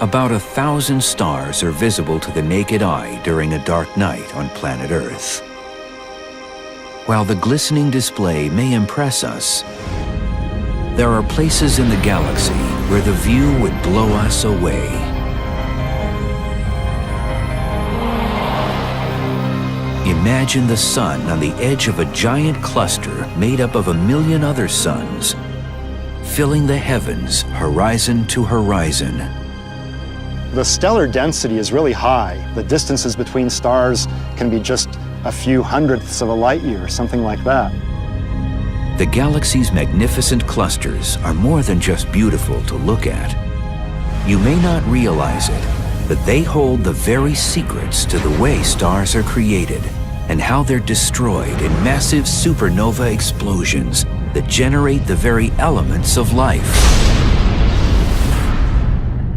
About 1,000 stars are visible to the naked eye during a dark night on planet Earth. While the glistening display may impress us, there are places in the galaxy where the view would blow us away. Imagine the sun on the edge of a giant cluster made up of 1,000,000 other suns, filling the heavens horizon to horizon. The stellar density is really high. The distances between stars can be just a few hundredths of a light year, something like that. The galaxy's magnificent clusters are more than just beautiful to look at. You may not realize it, but they hold the very secrets to the way stars are created and how they're destroyed in massive supernova explosions that generate the very elements of life.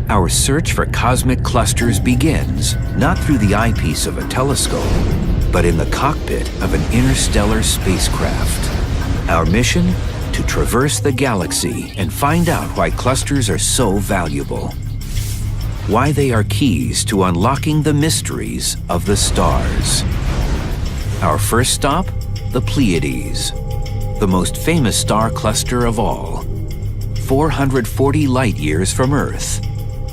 Our search for cosmic clusters begins not through the eyepiece of a telescope, but in the cockpit of an interstellar spacecraft. Our mission? To traverse the galaxy and find out why clusters are so valuable. Why they are keys to unlocking the mysteries of the stars. Our first stop? The Pleiades, the most famous star cluster of all. 440 light years from Earth.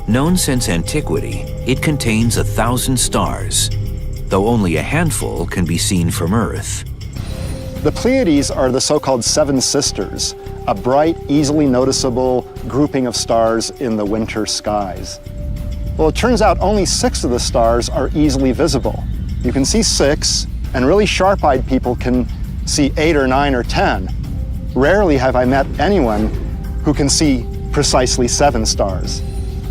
Known since antiquity, it contains 1,000 stars, though only a handful can be seen from Earth. The Pleiades are the so-called Seven Sisters, a bright, easily noticeable grouping of stars in the winter skies. Well, it turns out only 6 of the stars are easily visible. You can see 6, and really sharp-eyed people can see 8 or 9 or 10. Rarely have I met anyone who can see precisely 7 stars.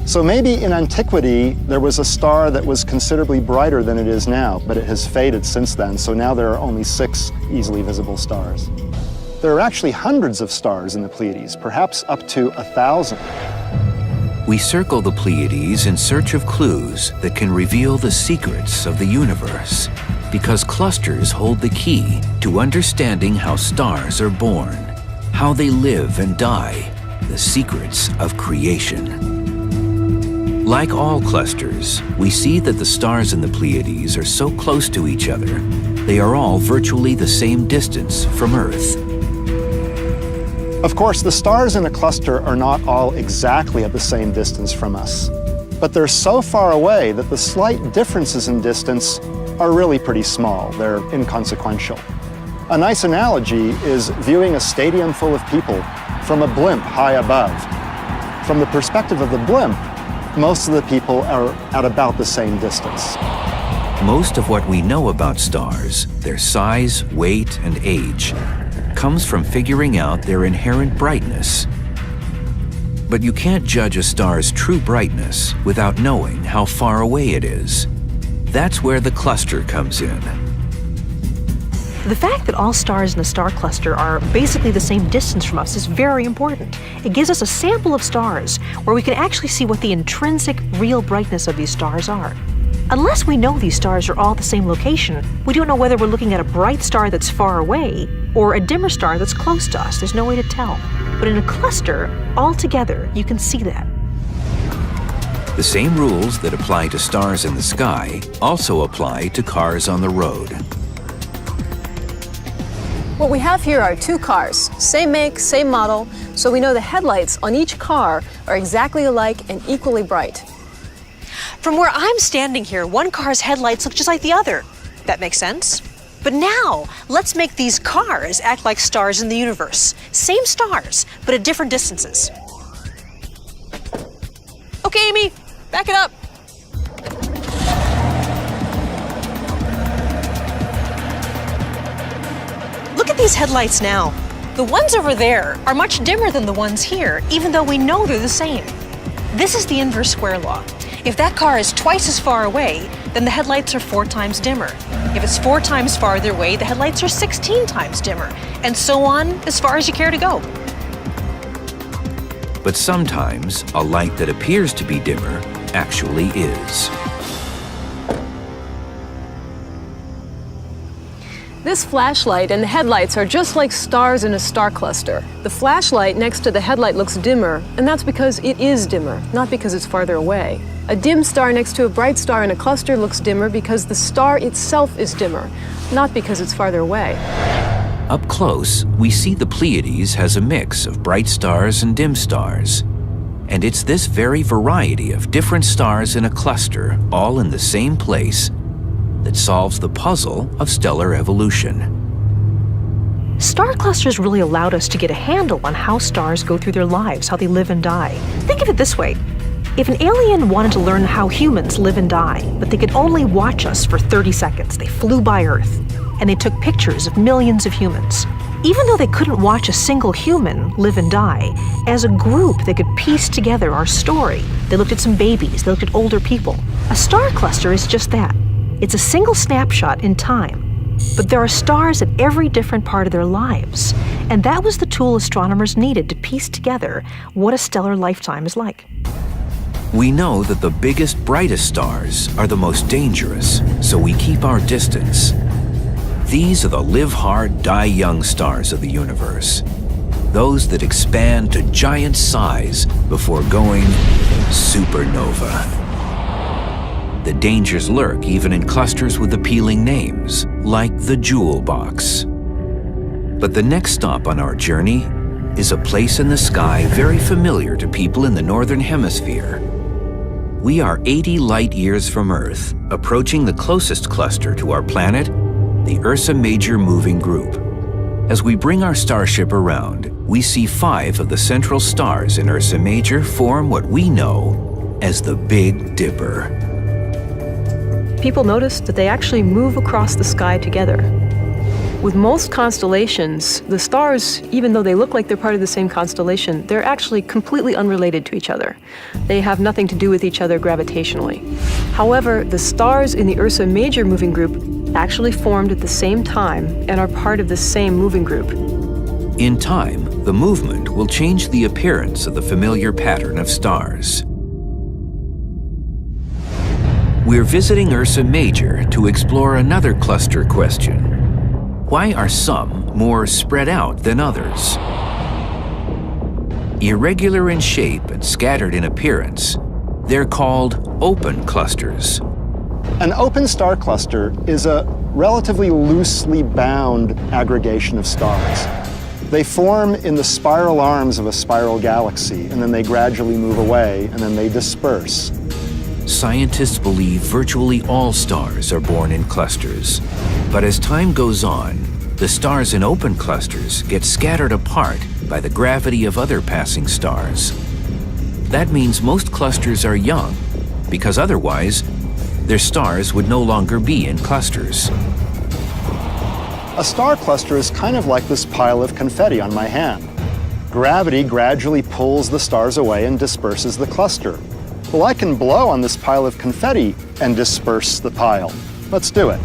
So maybe in antiquity, there was a star that was considerably brighter than it is now, but it has faded since then, so now there are only 6 easily visible stars. There are actually hundreds of stars in the Pleiades, perhaps up to 1,000. We circle the Pleiades in search of clues that can reveal the secrets of the universe, because clusters hold the key to understanding how stars are born, how they live and die, the secrets of creation. Like all clusters, we see that the stars in the Pleiades are so close to each other, they are all virtually the same distance from Earth. Of course, the stars in a cluster are not all exactly at the same distance from us, but they're so far away that the slight differences in distance are really pretty small. They're inconsequential. A nice analogy is viewing a stadium full of people from a blimp high above. From the perspective of the blimp, most of the people are at about the same distance. Most of what we know about stars, their size, weight, and age, comes from figuring out their inherent brightness. But you can't judge a star's true brightness without knowing how far away it is. That's where the cluster comes in. The fact that all stars in a star cluster are basically the same distance from us is very important. It gives us a sample of stars where we can actually see what the intrinsic, real brightness of these stars are. Unless we know these stars are all the same location, we don't know whether we're looking at a bright star that's far away or a dimmer star that's close to us. There's no way to tell. But in a cluster, all together, you can see that. The same rules that apply to stars in the sky also apply to cars on the road. What we have here are 2 cars, same make, same model, so we know the headlights on each car are exactly alike and equally bright. From where I'm standing here, one car's headlights look just like the other. That makes sense? But now, let's make these cars act like stars in the universe. Same stars, but at different distances. Okay, Amy, back it up. Look at these headlights now. The ones over there are much dimmer than the ones here, even though we know they're the same. This is the inverse square law. If that car is twice as far away, then the headlights are 4 times dimmer. If it's 4 times farther away, the headlights are 16 times dimmer, and so on as far as you care to go. But sometimes a light that appears to be dimmer actually is. This flashlight and the headlights are just like stars in a star cluster. The flashlight next to the headlight looks dimmer, and that's because it is dimmer, not because it's farther away. A dim star next to a bright star in a cluster looks dimmer because the star itself is dimmer, not because it's farther away. Up close, we see the Pleiades has a mix of bright stars and dim stars. And it's this very variety of different stars in a cluster, all in the same place, that solves the puzzle of stellar evolution. Star clusters really allowed us to get a handle on how stars go through their lives, how they live and die. Think of it this way. If an alien wanted to learn how humans live and die, but they could only watch us for 30 seconds, they flew by Earth, and they took pictures of millions of humans. Even though they couldn't watch a single human live and die, as a group they could piece together our story. They looked at some babies, they looked at older people. A star cluster is just that. It's a single snapshot in time, but there are stars at every different part of their lives, and that was the tool astronomers needed to piece together what a stellar lifetime is like. We know that the biggest, brightest stars are the most dangerous, so we keep our distance. These are the live hard, die young stars of the universe. Those that expand to giant size before going supernova. The dangers lurk even in clusters with appealing names, like the Jewel Box. But the next stop on our journey is a place in the sky very familiar to people in the Northern Hemisphere. We are 80 light years from Earth, approaching the closest cluster to our planet, the Ursa Major Moving Group. As we bring our starship around, we see 5 of the central stars in Ursa Major form what we know as the Big Dipper. People noticed that they actually move across the sky together. With most constellations, the stars, even though they look like they're part of the same constellation, they're actually completely unrelated to each other. They have nothing to do with each other gravitationally. However, the stars in the Ursa Major Moving Group actually formed at the same time and are part of the same moving group. In time, the movement will change the appearance of the familiar pattern of stars. We're visiting Ursa Major to explore another cluster question. Why are some more spread out than others? Irregular in shape and scattered in appearance, they're called open clusters. An open star cluster is a relatively loosely bound aggregation of stars. They form in the spiral arms of a spiral galaxy, and then they gradually move away, and then they disperse. Scientists believe virtually all stars are born in clusters. But as time goes on, the stars in open clusters get scattered apart by the gravity of other passing stars. That means most clusters are young, because otherwise, their stars would no longer be in clusters. A star cluster is kind of like this pile of confetti on my hand. Gravity gradually pulls the stars away and disperses the cluster. Well, I can blow on this pile of confetti and disperse the pile. Let's do it.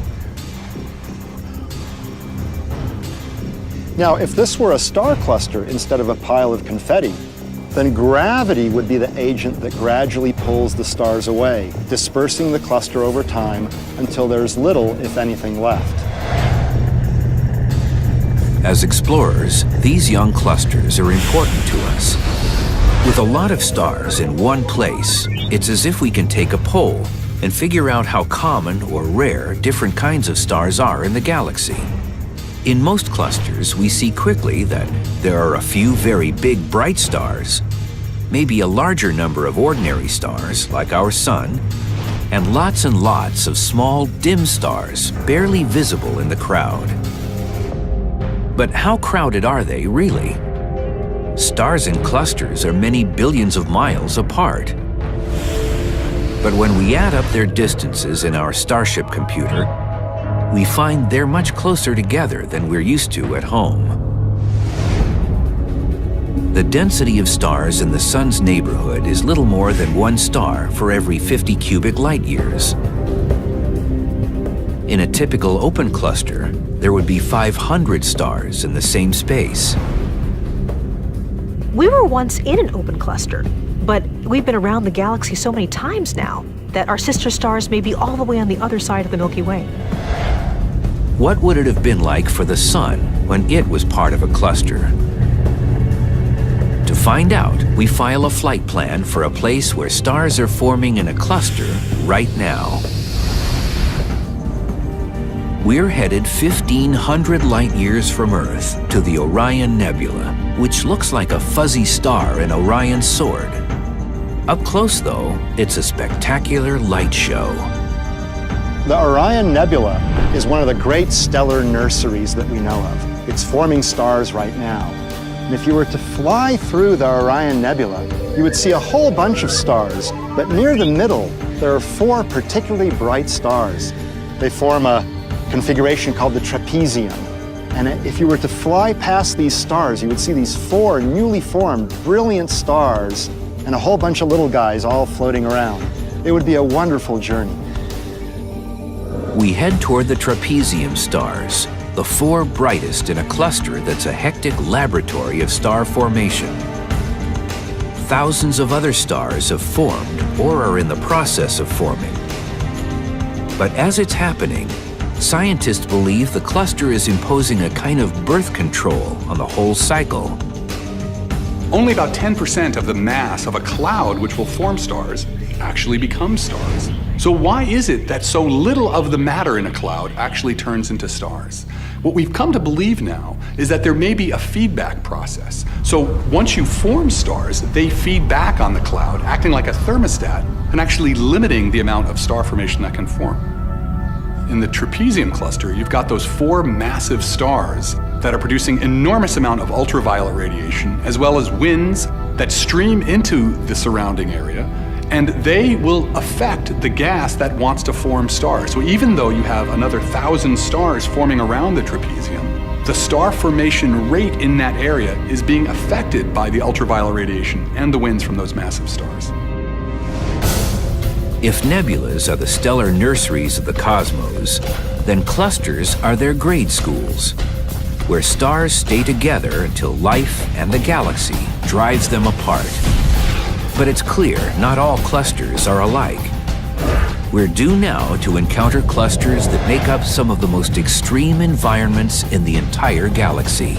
Now, if this were a star cluster instead of a pile of confetti, then gravity would be the agent that gradually pulls the stars away, dispersing the cluster over time until there's little, if anything, left. As explorers, these young clusters are important to us. With a lot of stars in one place, it's as if we can take a poll and figure out how common or rare different kinds of stars are in the galaxy. In most clusters, we see quickly that there are a few very big bright stars, maybe a larger number of ordinary stars like our Sun, and lots of small dim stars barely visible in the crowd. But how crowded are they really? Stars in clusters are many billions of miles apart. But when we add up their distances in our Starship computer, we find they're much closer together than we're used to at home. The density of stars in the Sun's neighborhood is little more than 1 star for every 50 cubic light years. In a typical open cluster, there would be 500 stars in the same space. We were once in an open cluster, but we've been around the galaxy so many times now that our sister stars may be all the way on the other side of the Milky Way. What would it have been like for the Sun when it was part of a cluster? To find out, we file a flight plan for a place where stars are forming in a cluster right now. We're headed 1,500 light years from Earth to the Orion Nebula, which looks like a fuzzy star in Orion's sword. Up close, though, it's a spectacular light show. The Orion Nebula is one of the great stellar nurseries that we know of. It's forming stars right now. And if you were to fly through the Orion Nebula, you would see a whole bunch of stars, but near the middle, there are 4 particularly bright stars. They form a configuration called the trapezium. And if you were to fly past these stars, you would see these 4 newly formed, brilliant stars and a whole bunch of little guys all floating around. It would be a wonderful journey. We head toward the trapezium stars, the 4 brightest in a cluster that's a hectic laboratory of star formation. Thousands of other stars have formed or are in the process of forming. But as it's happening, scientists believe the cluster is imposing a kind of birth control on the whole cycle. Only about 10% of the mass of a cloud which will form stars actually becomes stars. So why is it that so little of the matter in a cloud actually turns into stars? What we've come to believe now is that there may be a feedback process. So once you form stars, they feed back on the cloud, acting like a thermostat and actually limiting the amount of star formation that can form. In the trapezium cluster, you've got those 4 massive stars that are producing enormous amount of ultraviolet radiation, as well as winds that stream into the surrounding area, and they will affect the gas that wants to form stars. So even though you have another 1,000 stars forming around the trapezium, the star formation rate in that area is being affected by the ultraviolet radiation and the winds from those massive stars. If nebulas are the stellar nurseries of the cosmos, then clusters are their grade schools, where stars stay together until life and the galaxy drives them apart. But it's clear not all clusters are alike. We're due now to encounter clusters that make up some of the most extreme environments in the entire galaxy,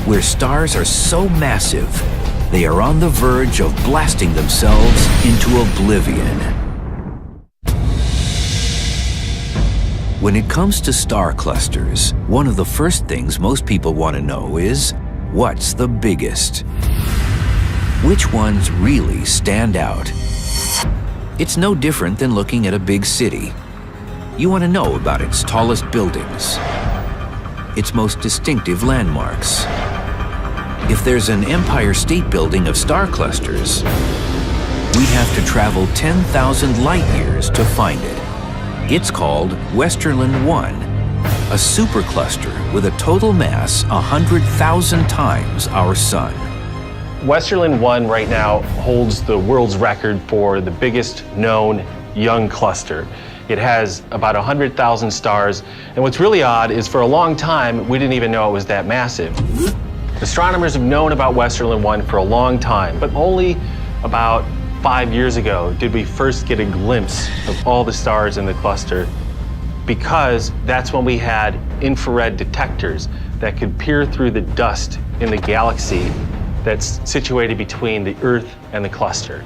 where stars are so massive they are on the verge of blasting themselves into oblivion. When it comes to star clusters, one of the first things most people want to know is, what's the biggest? Which ones really stand out? It's no different than looking at a big city. You want to know about its tallest buildings, its most distinctive landmarks. If there's an Empire State Building of star clusters, we'd have to travel 10,000 light years to find it. It's called Westerlund 1, a supercluster with a total mass 100,000 times our Sun. Westerlund 1 right now holds the world's record for the biggest known young cluster. It has about 100,000 stars, and what's really odd is for a long time we didn't even know it was that massive. Astronomers have known about Westerlund 1 for a long time, but only about 5 years ago did we first get a glimpse of all the stars in the cluster, because that's when we had infrared detectors that could peer through the dust in the galaxy that's situated between the Earth and the cluster.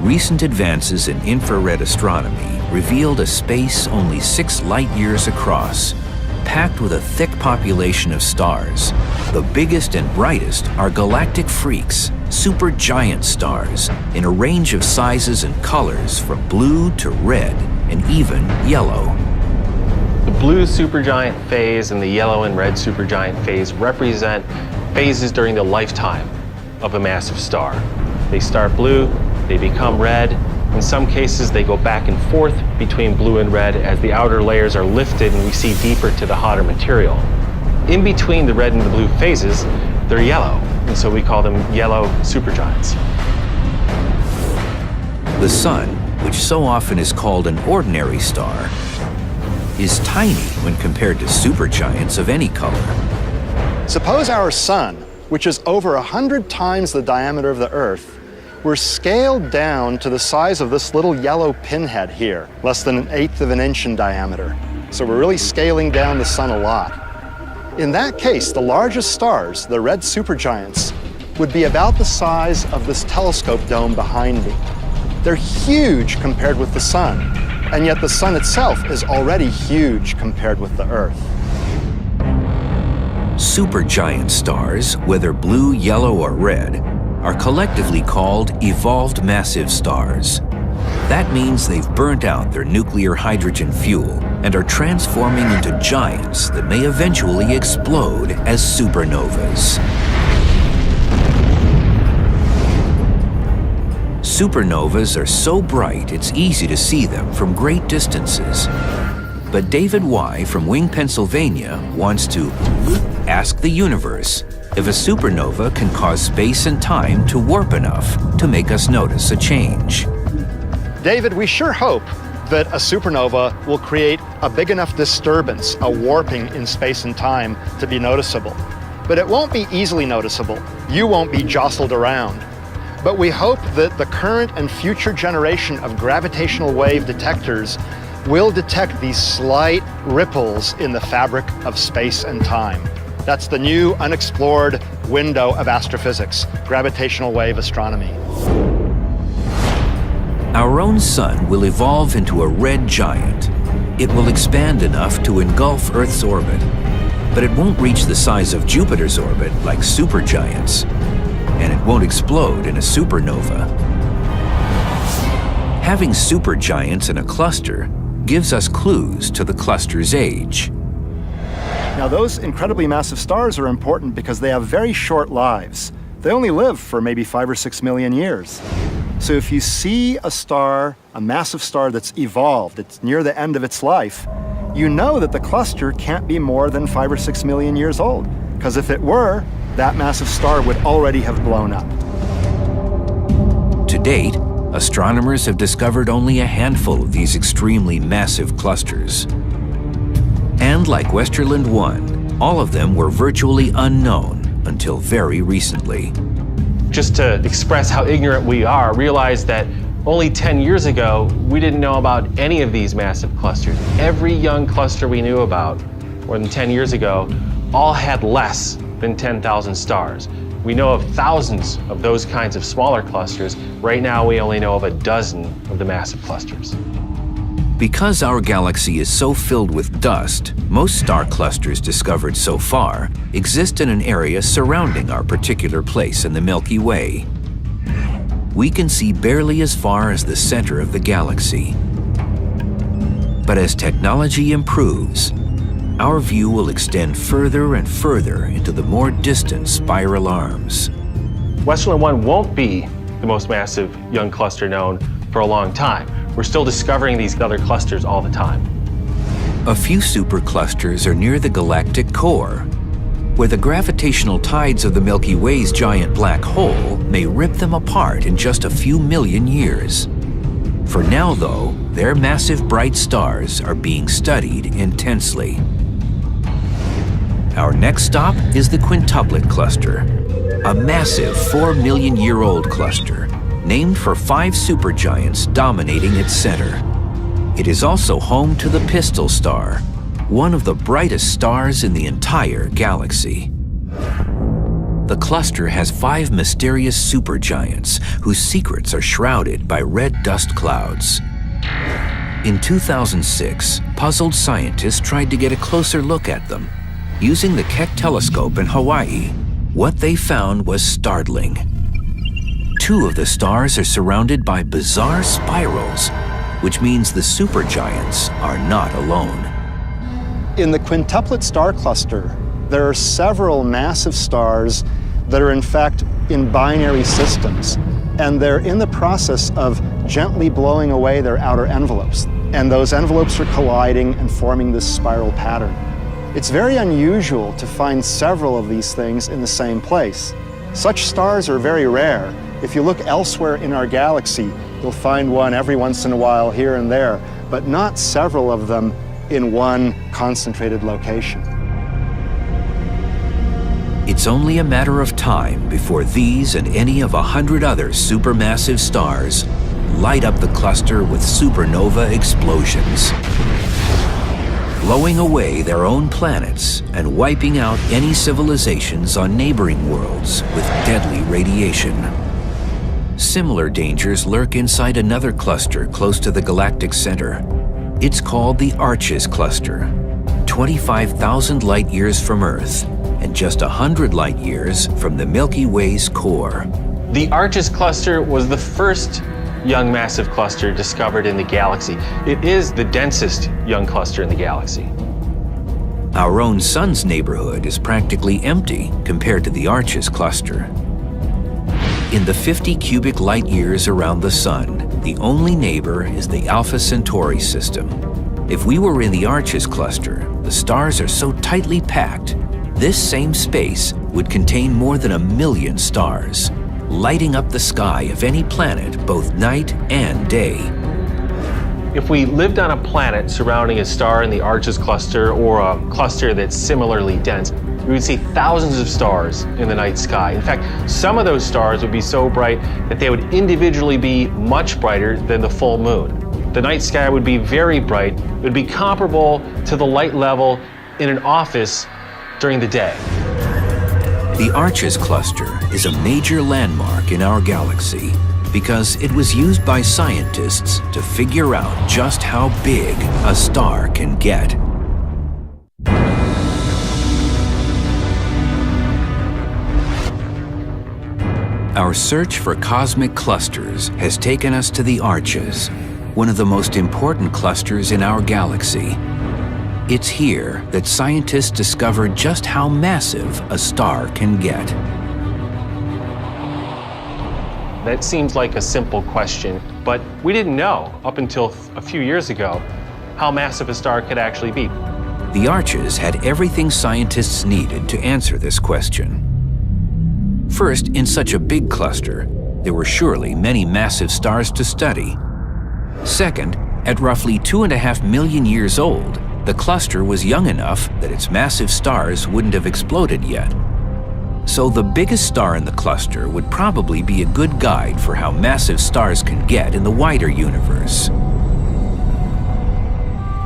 Recent advances in infrared astronomy revealed a space only 6 light years across, packed with a thick population of stars. The biggest and brightest are galactic freaks, supergiant stars, in a range of sizes and colors from blue to red and even yellow. The blue supergiant phase and the yellow and red supergiant phase represent phases during the lifetime of a massive star. They start blue, they become red. In some cases, they go back and forth between blue and red as the outer layers are lifted and we see deeper to the hotter material. In between the red and the blue phases, they're yellow, and so we call them yellow supergiants. The Sun, which so often is called an ordinary star, is tiny when compared to supergiants of any color. Suppose our Sun, which is over 100 times the diameter of the Earth, were scaled down to the size of this little yellow pinhead here, less than 1/8 of an inch in diameter. So we're really scaling down the sun a lot. In that case, the largest stars, the red supergiants, would be about the size of this telescope dome behind me. They're huge compared with the sun, and yet the sun itself is already huge compared with the Earth. Supergiant stars, whether blue, yellow, or red, are collectively called evolved massive stars. That means they've burnt out their nuclear hydrogen fuel and are transforming into giants that may eventually explode as supernovas. Supernovas are so bright it's easy to see them from great distances. But David Y. from Wing, Pennsylvania wants to ask the universe if a supernova can cause space and time to warp enough to make us notice a change. David, we sure hope that a supernova will create a big enough disturbance, a warping in space and time, to be noticeable. But it won't be easily noticeable. You won't be jostled around. But we hope that the current and future generation of gravitational wave detectors will detect these slight ripples in the fabric of space and time. That's the new unexplored window of astrophysics, gravitational wave astronomy. Our own sun will evolve into a red giant. It will expand enough to engulf Earth's orbit, but it won't reach the size of Jupiter's orbit like supergiants, and it won't explode in a supernova. Having supergiants in a cluster gives us clues to the cluster's age. Now, those incredibly massive stars are important because they have very short lives. They only live for maybe 5 or 6 million years. So if you see a star, a massive star that's evolved, it's near the end of its life, you know that the cluster can't be more than 5 or 6 million years old, because if it were, that massive star would already have blown up. To date, astronomers have discovered only a handful of these extremely massive clusters. And like Westerland 1, all of them were virtually unknown until very recently. Just to express how ignorant we are, realize that only 10 years ago, we didn't know about any of these massive clusters. Every young cluster we knew about more than 10 years ago all had less than 10,000 stars. We know of thousands of those kinds of smaller clusters. Right now, we only know of a dozen of the massive clusters. Because our galaxy is so filled with dust, most star clusters discovered so far exist in an area surrounding our particular place in the Milky Way. We can see barely as far as the center of the galaxy. But as technology improves, our view will extend further and further into the more distant spiral arms. Westerland 1 won't be the most massive young cluster known for a long time. We're still discovering these other clusters all the time. A few superclusters are near the galactic core, where the gravitational tides of the Milky Way's giant black hole may rip them apart in just a few million years. For now, though, their massive bright stars are being studied intensely. Our next stop is the quintuplet cluster, a massive 4-million-year-old cluster named for 5 supergiants dominating its center. It is also home to the Pistol Star, one of the brightest stars in the entire galaxy. The cluster has 5 mysterious supergiants whose secrets are shrouded by red dust clouds. In 2006, puzzled scientists tried to get a closer look at them. Using the Keck telescope in Hawaii, what they found was startling. 2 of the stars are surrounded by bizarre spirals, which means the supergiants are not alone. In the quintuplet star cluster, there are several massive stars that are in fact in binary systems, and they're in the process of gently blowing away their outer envelopes. And those envelopes are colliding and forming this spiral pattern. It's very unusual to find several of these things in the same place. Such stars are very rare. If you look elsewhere in our galaxy, you'll find one every once in a while here and there, but not several of them in one concentrated location. It's only a matter of time before these and any of 100 other supermassive stars light up the cluster with supernova explosions. blowing away their own planets and wiping out any civilizations on neighboring worlds with deadly radiation. Similar dangers lurk inside another cluster close to the galactic center. It's called the Arches Cluster, 25,000 light-years from Earth and just 100 light-years from the Milky Way's core. The Arches Cluster was the first young massive cluster discovered in the galaxy. It is the densest young cluster in the galaxy. Our own sun's neighborhood is practically empty compared to the Arches Cluster. In the 50 cubic light-years around the sun, the only neighbor is the Alpha Centauri system. If we were in the Arches Cluster, the stars are so tightly packed, this same space would contain more than 1 million stars, lighting up the sky of any planet both night and day. If we lived on a planet surrounding a star in the Arches Cluster or a cluster that's similarly dense, we would see thousands of stars in the night sky. In fact, some of those stars would be so bright that they would individually be much brighter than the full moon. The night sky would be very bright. It would be comparable to the light level in an office during the day. The Arches Cluster is a major landmark in our galaxy because it was used by scientists to figure out just how big a star can get. Our search for cosmic clusters has taken us to the Arches, one of the most important clusters in our galaxy. It's here that scientists discovered just how massive a star can get. That seems like a simple question, but we didn't know up until a few years ago how massive a star could actually be. The Arches had everything scientists needed to answer this question. First, in such a big cluster, there were surely many massive stars to study. Second, at roughly 2.5 million years old, the cluster was young enough that its massive stars wouldn't have exploded yet. So the biggest star in the cluster would probably be a good guide for how massive stars can get in the wider universe.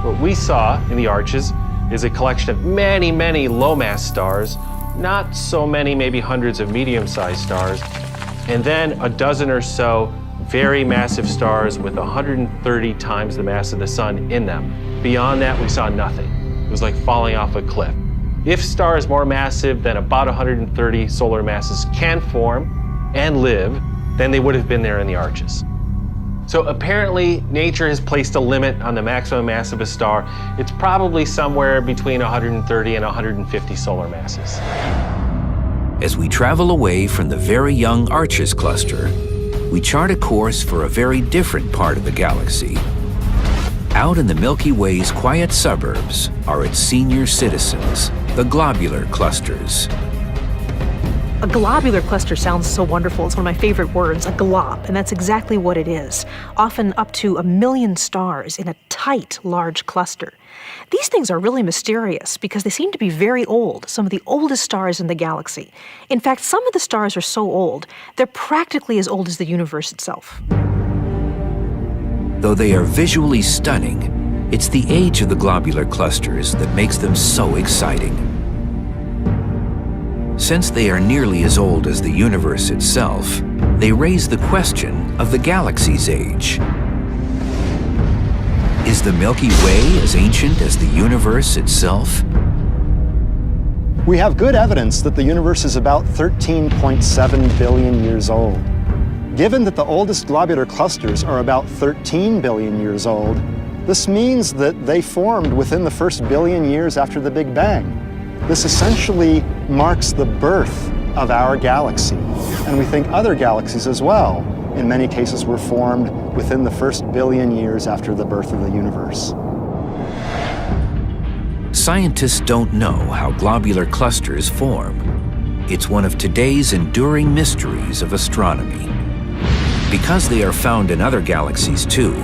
What we saw in the Arches is a collection of many, many low-mass stars, not so many, maybe hundreds of medium-sized stars, and then a dozen or so very massive stars with 130 times the mass of the sun in them. Beyond that, we saw nothing. It was like falling off a cliff. If stars more massive than about 130 solar masses can form and live, then they would have been there in the Arches. So apparently, nature has placed a limit on the maximum mass of a star. It's probably somewhere between 130 and 150 solar masses. As we travel away from the very young Arches Cluster, we chart a course for a very different part of the galaxy. Out in the Milky Way's quiet suburbs are its senior citizens, the globular clusters. A globular cluster sounds so wonderful. It's one of my favorite words, a glob, and that's exactly what it is. Often up to 1 million stars in a tight, large cluster. These things are really mysterious because they seem to be very old, some of the oldest stars in the galaxy. In fact, some of the stars are so old, they're practically as old as the universe itself. Though they are visually stunning, it's the age of the globular clusters that makes them so exciting. Since they are nearly as old as the universe itself, they raise the question of the galaxy's age. Is the Milky Way as ancient as the universe itself? We have good evidence that the universe is about 13.7 billion years old. Given that the oldest globular clusters are about 13 billion years old, this means that they formed within the first billion years after the Big Bang. This essentially marks the birth of our galaxy, and we think other galaxies as well, in many cases, were formed within the first billion years after the birth of the universe. Scientists don't know how globular clusters form. It's one of today's enduring mysteries of astronomy. Because they are found in other galaxies too,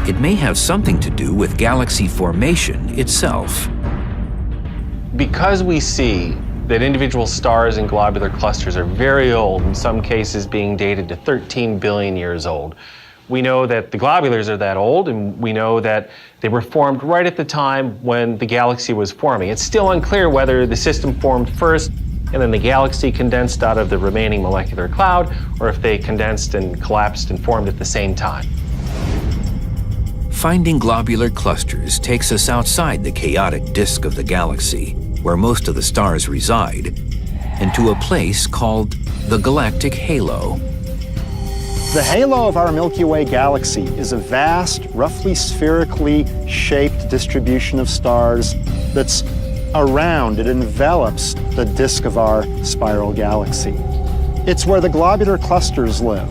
it may have something to do with galaxy formation itself. Because we see that individual stars and globular clusters are very old, in some cases being dated to 13 billion years old, We know that the globulars are that old, and we know that they were formed right at the time when the galaxy was forming. It's still unclear whether the system formed first and then the galaxy condensed out of the remaining molecular cloud, or if they condensed and collapsed and formed at the same time. Finding globular clusters takes us outside the chaotic disk of the galaxy, where most of the stars reside, and to a place called the galactic halo. The halo of our Milky Way galaxy is a vast, roughly spherically shaped distribution of stars that's around, it envelops the disk of our spiral galaxy. It's where the globular clusters live.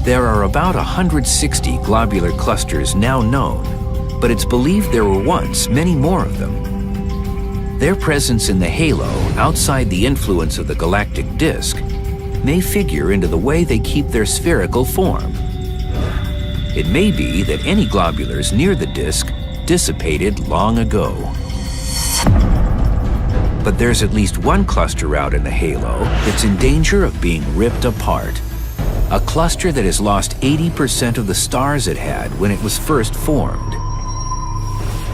There are about 160 globular clusters now known, but it's believed there were once many more of them. Their presence in the halo, outside the influence of the galactic disk, may figure into the way they keep their spherical form. It may be that any globulars near the disk dissipated long ago. But there's at least one cluster out in the halo that's in danger of being ripped apart. A cluster that has lost 80% of the stars it had when it was first formed.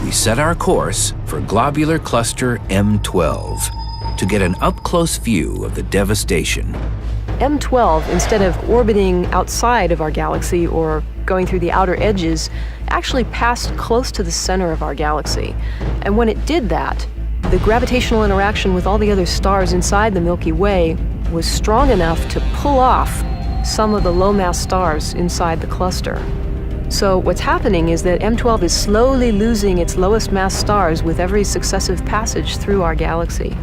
We set our course for globular cluster M12 to get an up-close view of the devastation. M12, instead of orbiting outside of our galaxy or going through the outer edges, actually passed close to the center of our galaxy. And when it did that, the gravitational interaction with all the other stars inside the Milky Way was strong enough to pull off some of the low-mass stars inside the cluster. So what's happening is that M12 is slowly losing its lowest mass stars with every successive passage through our galaxy.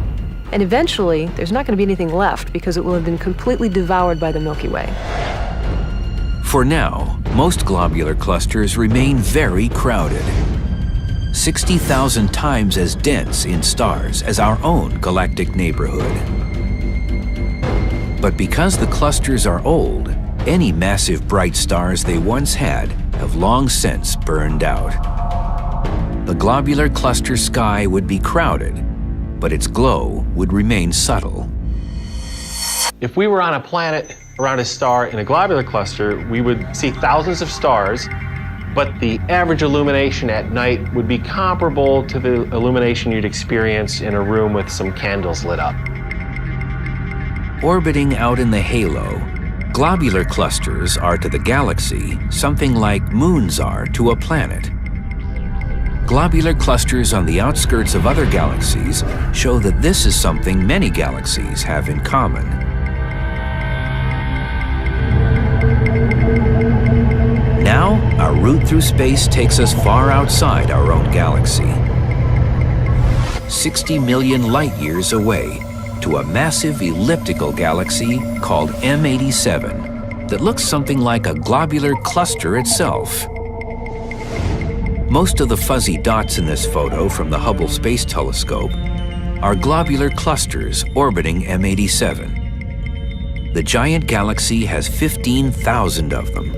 And eventually, there's not going to be anything left because it will have been completely devoured by the Milky Way. For now, most globular clusters remain very crowded. 60,000 times as dense in stars as our own galactic neighborhood. But because the clusters are old, any massive bright stars they once had have long since burned out. The globular cluster sky would be crowded, but its glow would remain subtle. If we were on a planet around a star in a globular cluster, we would see thousands of stars, but the average illumination at night would be comparable to the illumination you'd experience in a room with some candles lit up. Orbiting out in the halo, globular clusters are to the galaxy something like moons are to a planet. Globular clusters on the outskirts of other galaxies show that this is something many galaxies have in common. Now, our route through space takes us far outside our own galaxy. 60 million light years away to a massive elliptical galaxy called M87 that looks something like a globular cluster itself. Most of the fuzzy dots in this photo from the Hubble Space Telescope are globular clusters orbiting M87. The giant galaxy has 15,000 of them.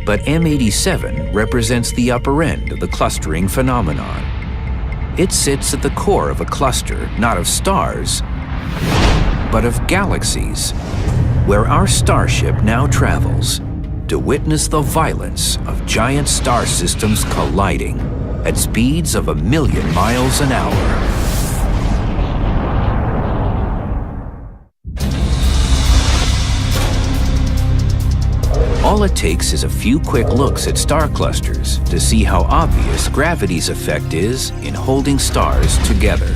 But M87 represents the upper end of the clustering phenomenon. It sits at the core of a cluster, not of stars, but of galaxies, where our starship now travels to witness the violence of giant star systems colliding at speeds of 1,000,000 miles an hour. All it takes is a few quick looks at star clusters to see how obvious gravity's effect is in holding stars together.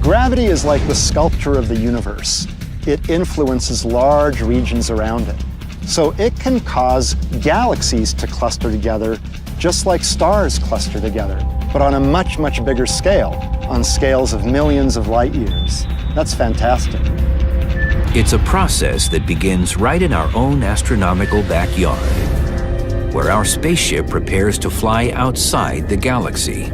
Gravity is like the sculptor of the universe. It influences large regions around it. So it can cause galaxies to cluster together just like stars cluster together, but on a much, much bigger scale, on scales of millions of light years. That's fantastic. It's a process that begins right in our own astronomical backyard, where our spaceship prepares to fly outside the galaxy.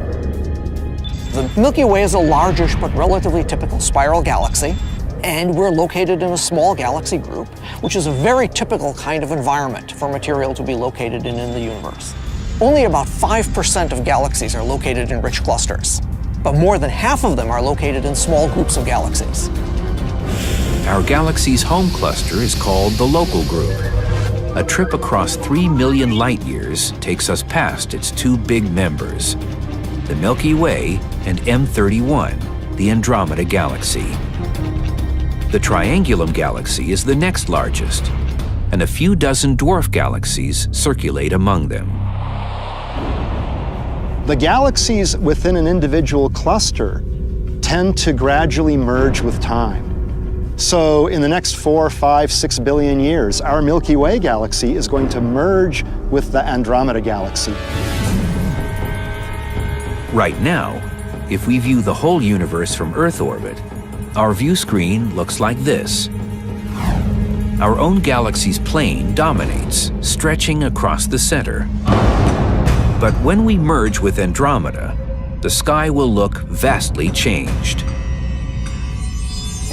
The Milky Way is a largish but relatively typical spiral galaxy, and we're located in a small galaxy group, which is a very typical kind of environment for material to be located in the universe. Only about 5% of galaxies are located in rich clusters, but more than half of them are located in small groups of galaxies. Our galaxy's home cluster is called the local group. A trip across 3 million light-years takes us past its two big members, the Milky Way and M31, the Andromeda Galaxy. The Triangulum Galaxy is the next largest, and a few dozen dwarf galaxies circulate among them. The galaxies within an individual cluster tend to gradually merge with time. So in the next 4, 5, 6 billion years, our Milky Way galaxy is going to merge with the Andromeda Galaxy. Right now, if we view the whole universe from Earth orbit, our view screen looks like this. Our own galaxy's plane dominates, stretching across the center. But when we merge with Andromeda, the sky will look vastly changed.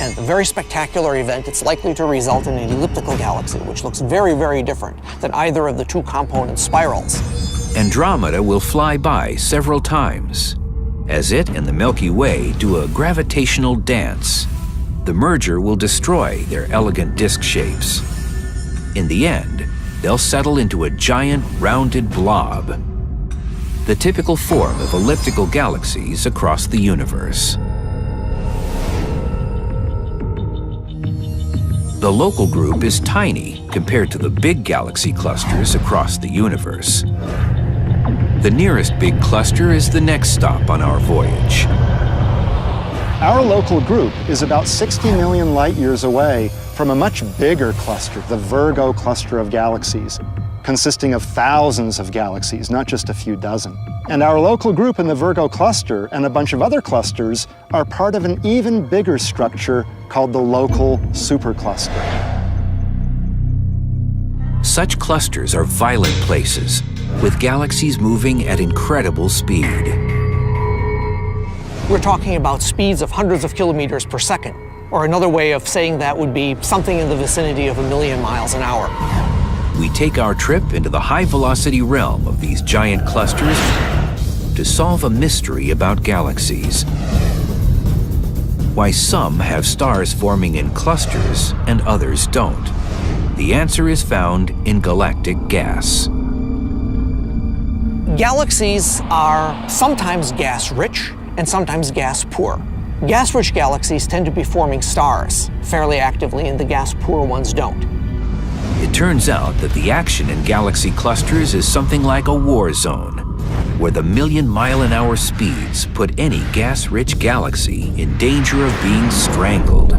And a very spectacular event, it's likely to result in an elliptical galaxy, which looks very, very different than either of the two component spirals. Andromeda will fly by several times, as it and the Milky Way do a gravitational dance. The merger will destroy their elegant disk shapes. In the end, they'll settle into a giant rounded blob, the typical form of elliptical galaxies across the universe. The local group is tiny compared to the big galaxy clusters across the universe. The nearest big cluster is the next stop on our voyage. Our local group is about 60 million light-years away from a much bigger cluster, the Virgo cluster of galaxies, consisting of thousands of galaxies, not just a few dozen. And our local group in the Virgo cluster and a bunch of other clusters are part of an even bigger structure called the local supercluster. Such clusters are violent places, with galaxies moving at incredible speed. We're talking about speeds of hundreds of kilometers per second, or another way of saying that would be something in the vicinity of 1,000,000 miles an hour. We take our trip into the high-velocity realm of these giant clusters to solve a mystery about galaxies. Why some have stars forming in clusters and others don't. The answer is found in galactic gas. Galaxies are sometimes gas-rich and sometimes gas-poor. Gas-rich galaxies tend to be forming stars fairly actively, and the gas-poor ones don't. It turns out that the action in galaxy clusters is something like a war zone, where the 1,000,000-mile-an-hour speeds put any gas-rich galaxy in danger of being strangled.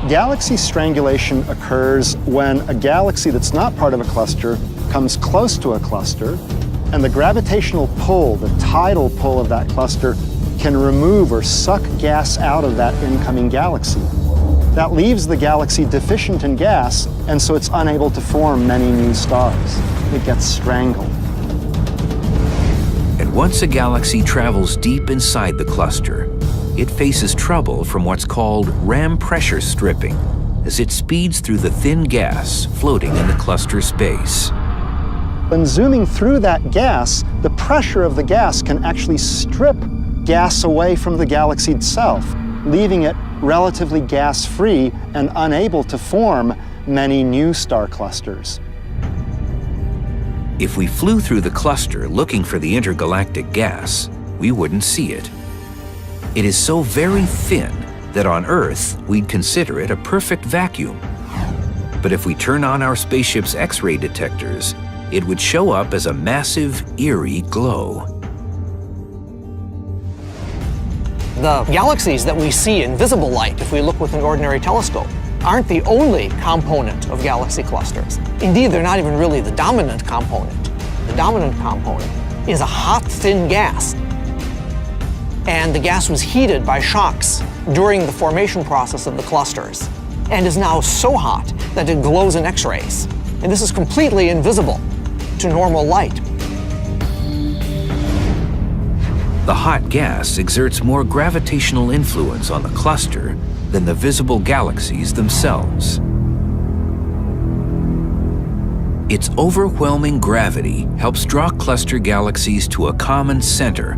Galaxy strangulation occurs when a galaxy that's not part of a cluster comes close to a cluster, and the gravitational pull, the tidal pull of that cluster, can remove or suck gas out of that incoming galaxy. That leaves the galaxy deficient in gas, and so it's unable to form many new stars. It gets strangled. And once a galaxy travels deep inside the cluster, it faces trouble from what's called ram pressure stripping, as it speeds through the thin gas floating in the cluster space. When zooming through that gas, the pressure of the gas can actually strip gas away from the galaxy itself, leaving it relatively gas-free and unable to form many new star clusters. If we flew through the cluster looking for the intergalactic gas, we wouldn't see it. It is so very thin that on Earth, we'd consider it a perfect vacuum. But if we turn on our spaceship's X-ray detectors, it would show up as a massive, eerie glow. The galaxies that we see in visible light, if we look with an ordinary telescope, aren't the only component of galaxy clusters. Indeed, they're not even really the dominant component. The dominant component is a hot, thin gas. And the gas was heated by shocks during the formation process of the clusters, and is now so hot that it glows in X-rays. And this is completely invisible to normal light. The hot gas exerts more gravitational influence on the cluster than the visible galaxies themselves. Its overwhelming gravity helps draw cluster galaxies to a common center.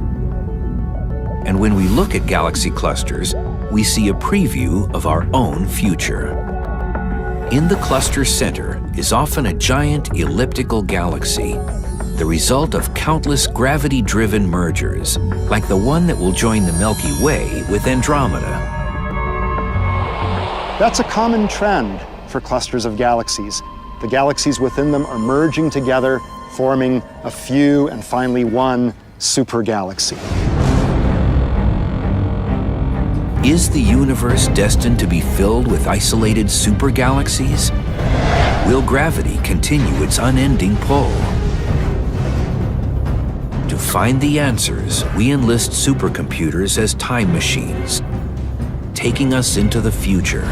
And when we look at galaxy clusters, we see a preview of our own future. In the cluster center is often a giant elliptical galaxy, the result of countless gravity-driven mergers, like the one that will join the Milky Way with Andromeda. That's a common trend for clusters of galaxies. The galaxies within them are merging together, forming a few and finally one supergalaxy. Is the universe destined to be filled with isolated supergalaxies? Will gravity continue its unending pull? To find the answers, we enlist supercomputers as time machines, taking us into the future.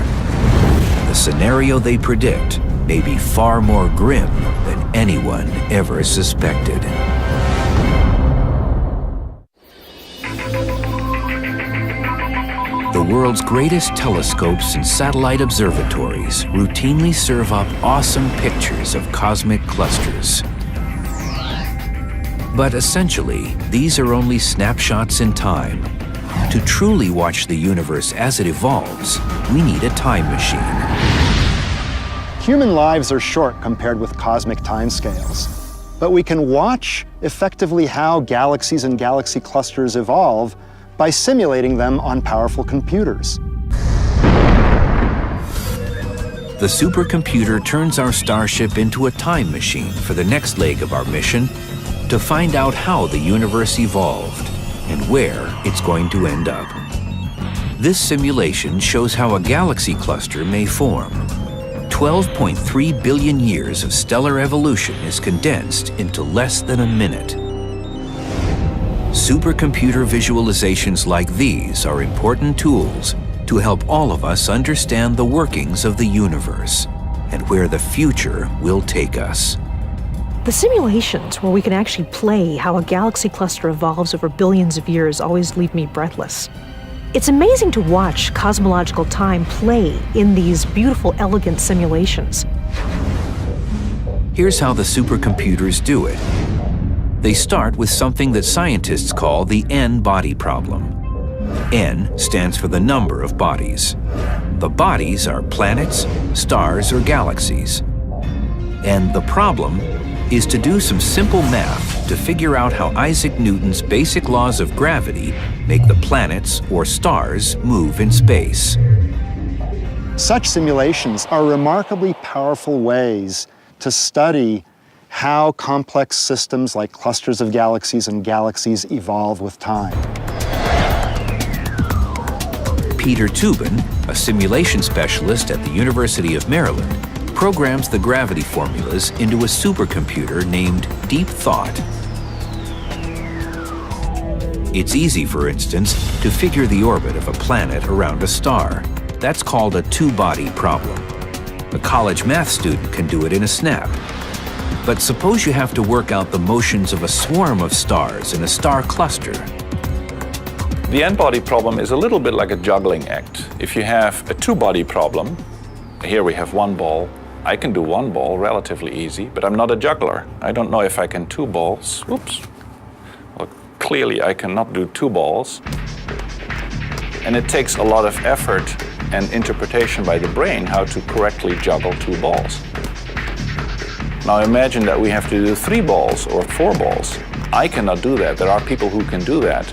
The scenario they predict may be far more grim than anyone ever suspected. The world's greatest telescopes and satellite observatories routinely serve up awesome pictures of cosmic clusters. But essentially, these are only snapshots in time. To truly watch the universe as it evolves, we need a time machine. Human lives are short compared with cosmic timescales, but we can watch effectively how galaxies and galaxy clusters evolve by simulating them on powerful computers. The supercomputer turns our starship into a time machine for the next leg of our mission, to find out how the universe evolved and where it's going to end up. This simulation shows how a galaxy cluster may form. 12.3 billion years of stellar evolution is condensed into less than a minute. Supercomputer visualizations like these are important tools to help all of us understand the workings of the universe and where the future will take us. The simulations where we can actually play how a galaxy cluster evolves over billions of years always leave me breathless. It's amazing to watch cosmological time play in these beautiful, elegant simulations. Here's how the supercomputers do it. They start with something that scientists call the N-body problem. N stands for the number of bodies. The bodies are planets, stars, or galaxies. And the problem is to do some simple math to figure out how Isaac Newton's basic laws of gravity make the planets or stars move in space. Such simulations are remarkably powerful ways to study how complex systems like clusters of galaxies and galaxies evolve with time. Peter Toobin, a simulation specialist at the University of Maryland, programs the gravity formulas into a supercomputer named Deep Thought. It's easy, for instance, to figure the orbit of a planet around a star. That's called a two-body problem. A college math student can do it in a snap. But suppose you have to work out the motions of a swarm of stars in a star cluster. The n-body problem is a little bit like a juggling act. If you have a two-body problem, here we have one ball. I can do one ball relatively easy, but I'm not a juggler. I don't know if I can two balls. Oops. Well, clearly I cannot do two balls. And it takes a lot of effort and interpretation by the brain how to correctly juggle two balls. Now imagine that we have to do 3 balls or 4 balls. I cannot do that. There are people who can do that.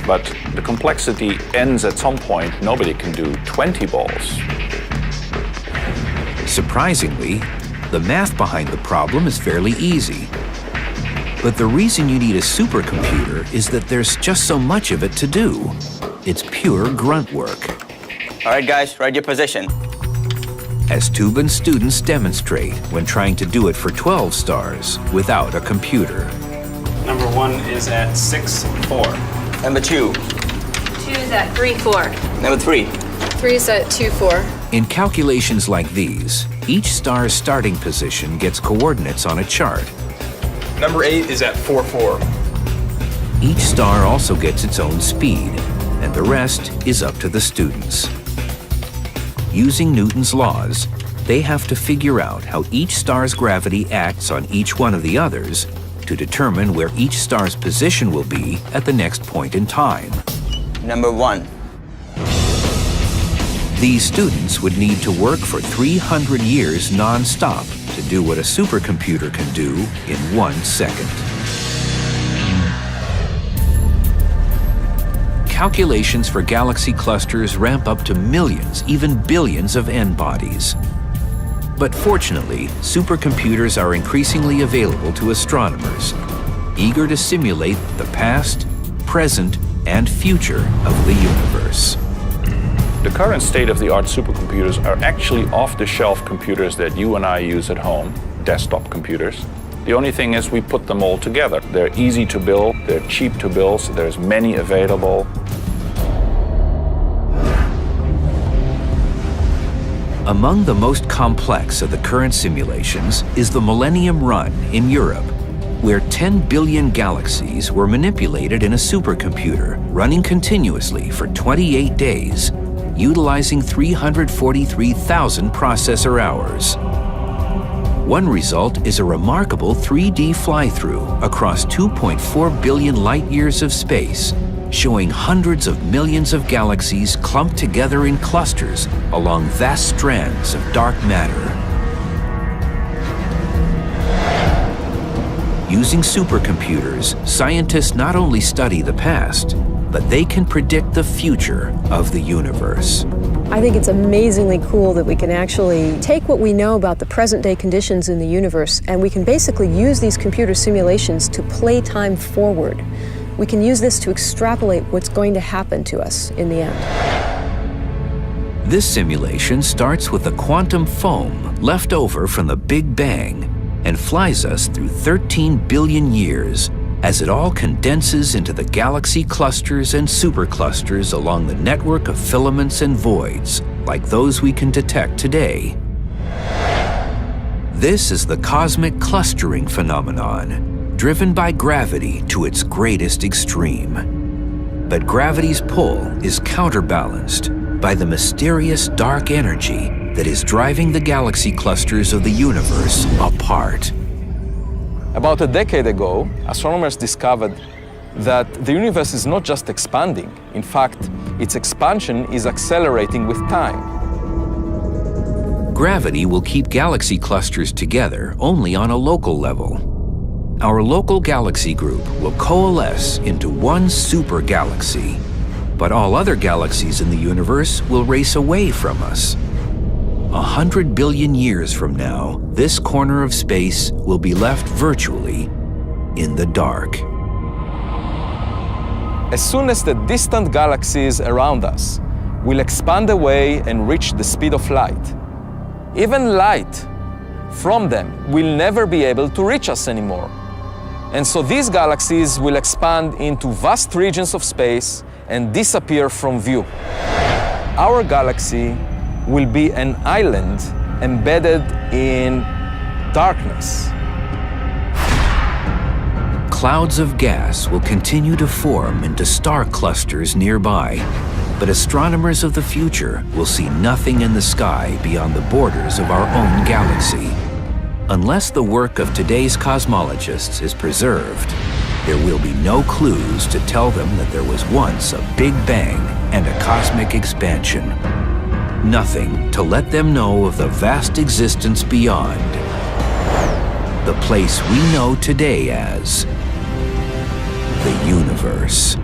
But the complexity ends at some point. Nobody can do 20 balls. Surprisingly, the math behind the problem is fairly easy. But the reason you need a supercomputer is that there's just so much of it to do. It's pure grunt work. All right, guys, ready your position. As Toobin students demonstrate when trying to do it for 12 stars without a computer. Number 1 is at 6-4. Number 2. 2 is at 3-4. Number 3. 3 is at 2-4. In calculations like these, each star's starting position gets coordinates on a chart. Number 8 is at 4-4. Each star also gets its own speed, and the rest is up to the students. Using Newton's laws, they have to figure out how each star's gravity acts on each one of the others to determine where each star's position will be at the next point in time. Number 1. These students would need to work for 300 years non-stop to do what a supercomputer can do in 1 second. Calculations for galaxy clusters ramp up to millions, even billions of N-bodies. But fortunately, supercomputers are increasingly available to astronomers, eager to simulate the past, present, and future of the universe. The current state-of-the-art supercomputers are actually off-the-shelf computers that you and I use at home, desktop computers. The only thing is we put them all together. They're easy to build, they're cheap to build, so there's many available. Among the most complex of the current simulations is the Millennium Run in Europe, where 10 billion galaxies were manipulated in a supercomputer running continuously for 28 days, utilizing 343,000 processor hours. One result is a remarkable 3D fly-through across 2.4 billion light-years of space, showing hundreds of millions of galaxies clumped together in clusters along vast strands of dark matter. Using supercomputers, scientists not only study the past, but they can predict the future of the universe. I think it's amazingly cool that we can actually take what we know about the present-day conditions in the universe, and we can basically use these computer simulations to play time forward. We can use this to extrapolate what's going to happen to us in the end. This simulation starts with the quantum foam left over from the Big Bang and flies us through 13 billion years as it all condenses into the galaxy clusters and superclusters along the network of filaments and voids, like those we can detect today. This is the cosmic clustering phenomenon, driven by gravity to its greatest extreme. But gravity's pull is counterbalanced by the mysterious dark energy that is driving the galaxy clusters of the universe apart. About a decade ago, astronomers discovered that the universe is not just expanding. In fact, its expansion is accelerating with time. Gravity will keep galaxy clusters together only on a local level. Our local galaxy group will coalesce into one super galaxy, but all other galaxies in the universe will race away from us. 100 billion years from now, this corner of space will be left virtually in the dark. As soon as the distant galaxies around us will expand away and reach the speed of light, even light from them will never be able to reach us anymore. And so these galaxies will expand into vast regions of space and disappear from view. Our galaxy will be an island embedded in darkness. Clouds of gas will continue to form into star clusters nearby, but astronomers of the future will see nothing in the sky beyond the borders of our own galaxy. Unless the work of today's cosmologists is preserved, there will be no clues to tell them that there was once a Big Bang and a cosmic expansion. Nothing to let them know of the vast existence beyond, the place we know today as the universe.